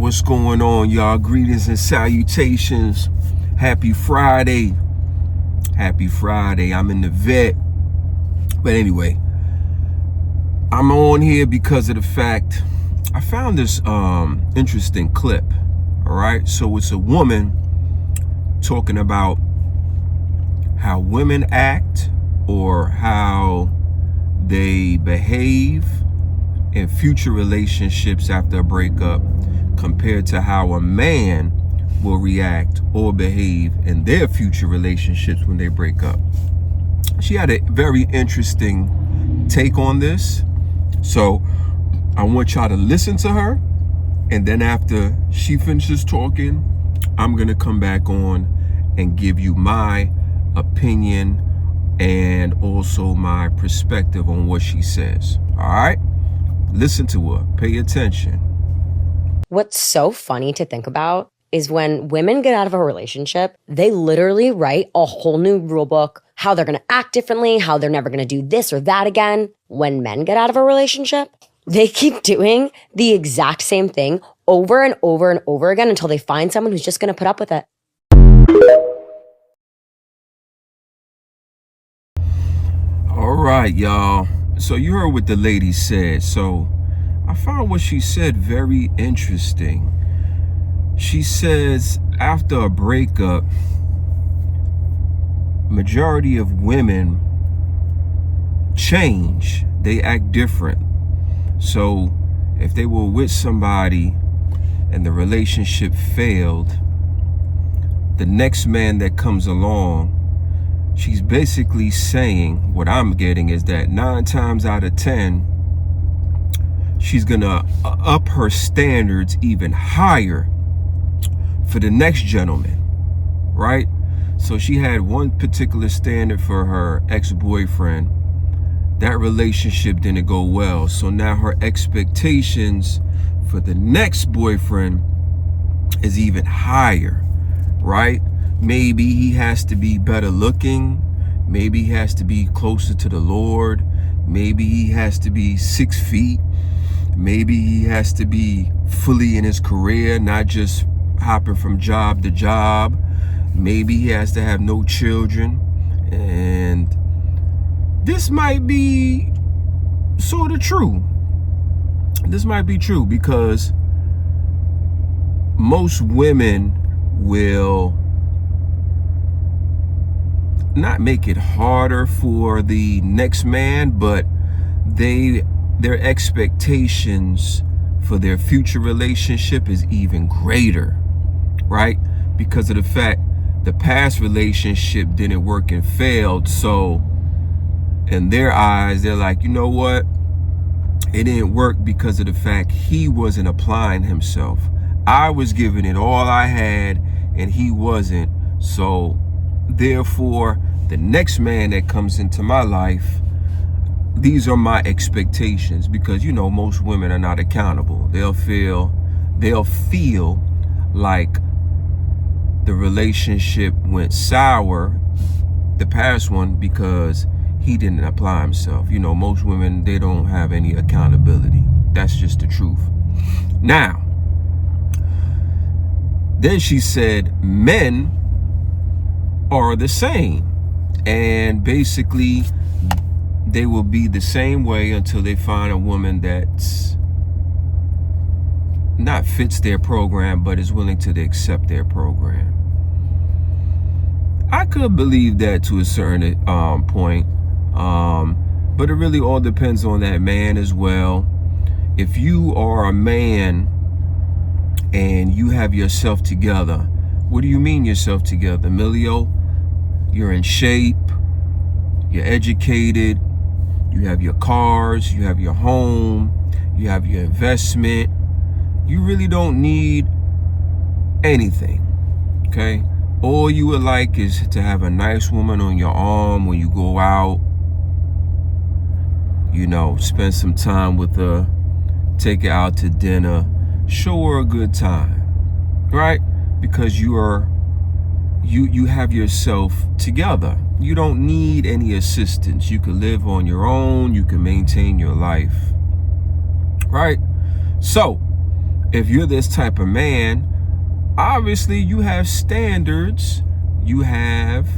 What's going on, y'all? Greetings and salutations. Happy Friday. Happy Friday. I'm in the vet. But anyway, I'm on here because of the fact I found this interesting clip. All right. So it's a woman talking about how women act or how they behave in future relationships after a breakup compared to how a man will react or behave in their future relationships when they break up. She had a very interesting take on this. So I want y'all to listen to her. And then after she finishes talking, I'm going to come back on and give you my opinion and also my perspective on what she says. All right? Listen to her. Pay attention. What's so funny to think about is when women get out of a relationship, they literally write a whole new rule book, how they're going to act differently, how they're never going to do this or that again. When men get out of a relationship, they keep doing the exact same thing over and over and over again until they find someone who's just going to put up with it. All right, y'all. So you heard what the lady said. So I found what she said very interesting. She says after a breakup, majority of women change. They act different. So if they were with somebody and the relationship failed, the next man that comes along, she's basically saying, what I'm getting is that 9 times out of 10, she's gonna up her standards even higher for the next gentleman, right? So she had one particular standard for her ex-boyfriend. That relationship didn't go well. So now her expectations for the next boyfriend is even higher, right? Maybe he has to be better looking. Maybe he has to be closer to the Lord. Maybe he has to be 6 feet. Maybe he has to be fully in his career, not just hopping from job to job. Maybe he has to have no children. And this might be sort of true. This might be true because most women will not make it harder for the next man, but their expectations for their future relationship is even greater, right? Because of the fact the past relationship didn't work and failed. So in their eyes, they're like, you know what? It didn't work because of the fact he wasn't applying himself. I was giving it all I had and he wasn't. So therefore, the next man that comes into my life, these are my expectations, because you know most women are not accountable. They'll feel like the relationship went sour, the past one, because he didn't apply himself. You know, most women, they don't have any accountability. That's just the truth. Now, then she said men are the same, and basically they will be the same way until they find a woman that's not fits their program but is willing to accept their program. I could believe that to a certain point, but it really all depends on that man as well. If you are a man and you have yourself together, what do you mean yourself together, Emilio? You're in shape, you're educated, you have your cars, you have your home, you have your investment. You really don't need anything, okay? All you would like is to have a nice woman on your arm when you go out, you know, spend some time with her, take her out to dinner, show her a good time, right? Because you have yourself together. You don't need any assistance. You can live on your own. You can maintain your life, right? So if you're this type of man, obviously you have standards, you have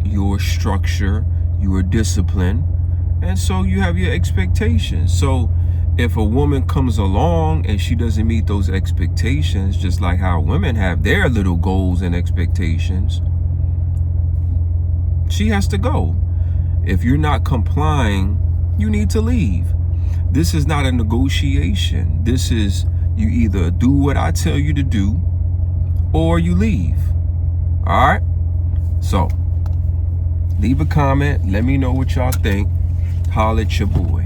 your structure, your discipline, and so you have your expectations. So if a woman comes along and she doesn't meet those expectations, just like how women have their little goals and expectations, she has to go. If you're not complying, you need to leave. This is not a negotiation. This is, you either do what I tell you to do or you leave. All right? So, leave a comment. Let me know what y'all think. Holla at your boy.